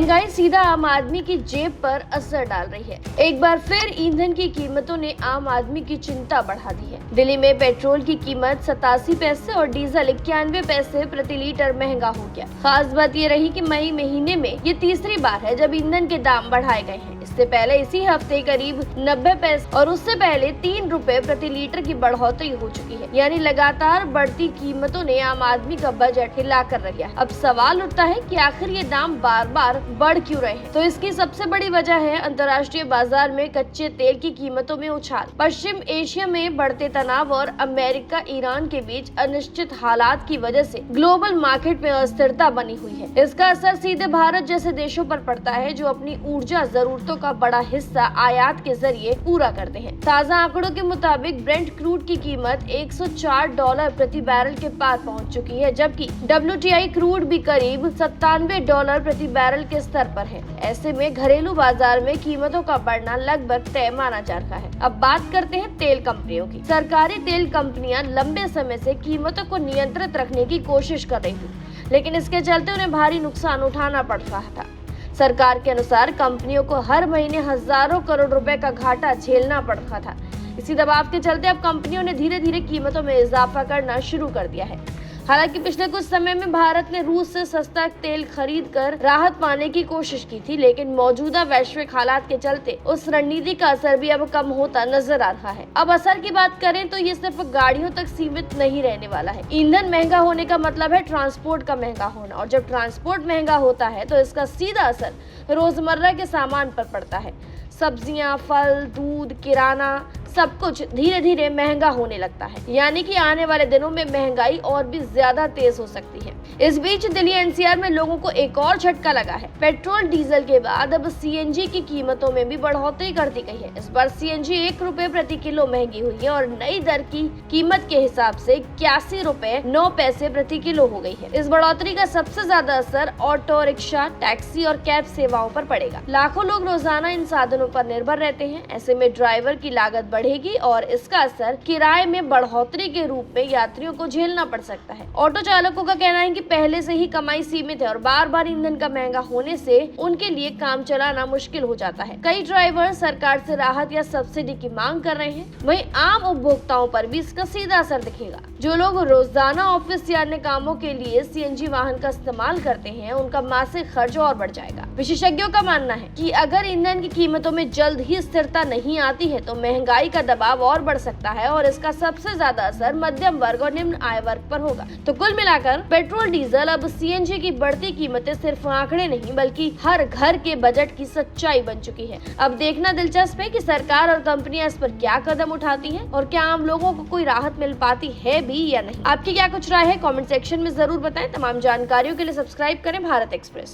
महंगाई सीधा आम आदमी की जेब पर असर डाल रही है। एक बार फिर ईंधन की कीमतों ने आम आदमी की चिंता बढ़ा दी है। दिल्ली में पेट्रोल की कीमत 87 पैसे और डीजल 91 पैसे प्रति लीटर महंगा हो गया। खास बात ये रही कि मई महीने में ये तीसरी बार है जब ईंधन के दाम बढ़ाए गए हैं। इससे पहले इसी हफ्ते करीब 90 पैसे और उससे पहले 3 रुपए प्रति लीटर की बढ़ोतरी हो चुकी है। यानी लगातार बढ़ती कीमतों ने आम आदमी का बजट हिला कर रख दिया। अब सवाल उठता है कि आखिर ये दाम बार बार बढ़ क्यों रहे हैं? तो इसकी सबसे बड़ी वजह है अंतर्राष्ट्रीय बाजार में कच्चे तेल की कीमतों में उछाल, पश्चिम एशिया में बढ़ते तनाव और अमेरिका ईरान के बीच अनिश्चित हालात की वजह से ग्लोबल मार्केट में अस्थिरता बनी हुई है। इसका असर सीधे भारत जैसे देशों पर पड़ता है जो अपनी ऊर्जा जरूरतों का बड़ा हिस्सा आयात के जरिए पूरा करते हैं। ताज़ा आंकड़ों के मुताबिक ब्रेंट क्रूड की कीमत $104 प्रति बैरल के पार पहुंच चुकी है, जबकि WTI क्रूड भी करीब $97 प्रति बैरल के स्तर पर है। ऐसे में घरेलू बाजार में कीमतों का बढ़ना लगभग तय माना जा रहा है। अब बात करते हैं तेल कंपनियों की। सरकारी तेल कंपनियां लंबे समय से कीमतों को नियंत्रित रखने की कोशिश कर रही थी, लेकिन इसके चलते उन्हें भारी नुकसान उठाना पड़ रहा था। सरकार के अनुसार कंपनियों को हर महीने हजारों करोड़ रुपए का घाटा झेलना पड़ रहा था। इसी दबाव के चलते अब कंपनियों ने धीरे धीरे कीमतों में इजाफा करना शुरू कर दिया है। हालांकि पिछले कुछ समय में भारत ने रूस से सस्ता तेल खरीद कर राहत पाने की कोशिश की थी, लेकिन मौजूदा वैश्विक हालात के चलते उस रणनीति का असर भी अब कम होता नजर आ रहा है। अब असर की बात करें तो ये सिर्फ गाड़ियों तक सीमित नहीं रहने वाला है। ईंधन महंगा होने का मतलब है ट्रांसपोर्ट का महंगा होना, और जब ट्रांसपोर्ट महंगा होता है तो इसका सीधा असर रोजमर्रा के सामान पर पड़ता है। सब्जियां, फल, दूध, किराना सब कुछ धीरे धीरे महंगा होने लगता है। यानी कि आने वाले दिनों में महंगाई और भी ज्यादा तेज हो सकती है। इस बीच दिल्ली NCR में लोगों को एक और झटका लगा है। पेट्रोल डीजल के बाद अब CNG की कीमतों में भी बढ़ोतरी कर दी गई है। इस बार CNG 1 रुपए प्रति किलो महंगी हुई है और नई दर की कीमत के हिसाब से 81 रुपए 9 पैसे प्रति किलो हो गई है। इस बढ़ोतरी का सबसे ज्यादा असर ऑटो रिक्शा, टैक्सी और कैब सेवाओं पर पड़ेगा। लाखों लोग रोजाना इन साधनों पर निर्भर रहते हैं। ऐसे में ड्राइवर की लागत बढ़ेगी और इसका असर किराए में बढ़ोतरी के रूप में यात्रियों को झेलना पड़ सकता है। ऑटो चालकों का कहना है कि पहले से ही कमाई सीमित है और बार बार ईंधन का महंगा होने से उनके लिए काम चलाना मुश्किल हो जाता है। कई ड्राइवर सरकार से राहत या सब्सिडी की मांग कर रहे हैं। वहीं आम उपभोक्ताओं पर भी इसका सीधा असर दिखेगा। जो लोग रोजाना ऑफिस या अन्य कामों के लिए CNG वाहन का इस्तेमाल करते हैं, उनका मासिक खर्च और बढ़ जाएगा। विशेषज्ञों का मानना है कि अगर ईंधन की कीमतों में जल्द ही स्थिरता नहीं आती है तो महंगाई का दबाव और बढ़ सकता है और इसका सबसे ज्यादा असर मध्यम वर्ग और निम्न आय वर्ग पर होगा। तो कुल मिलाकर पेट्रोल डीजल अब CNG की बढ़ती कीमतें सिर्फ आंकड़े नहीं बल्कि हर घर के बजट की सच्चाई बन चुकी है। अब देखना दिलचस्प है कि सरकार और कंपनियां इस पर क्या कदम उठाती हैं और क्या आम लोगों को कोई राहत मिल पाती है भी या नहीं। आपकी क्या कुछ राय है? कमेंट सेक्शन में जरूर बताएं। तमाम जानकारियों के लिए सब्सक्राइब करें भारत एक्सप्रेस।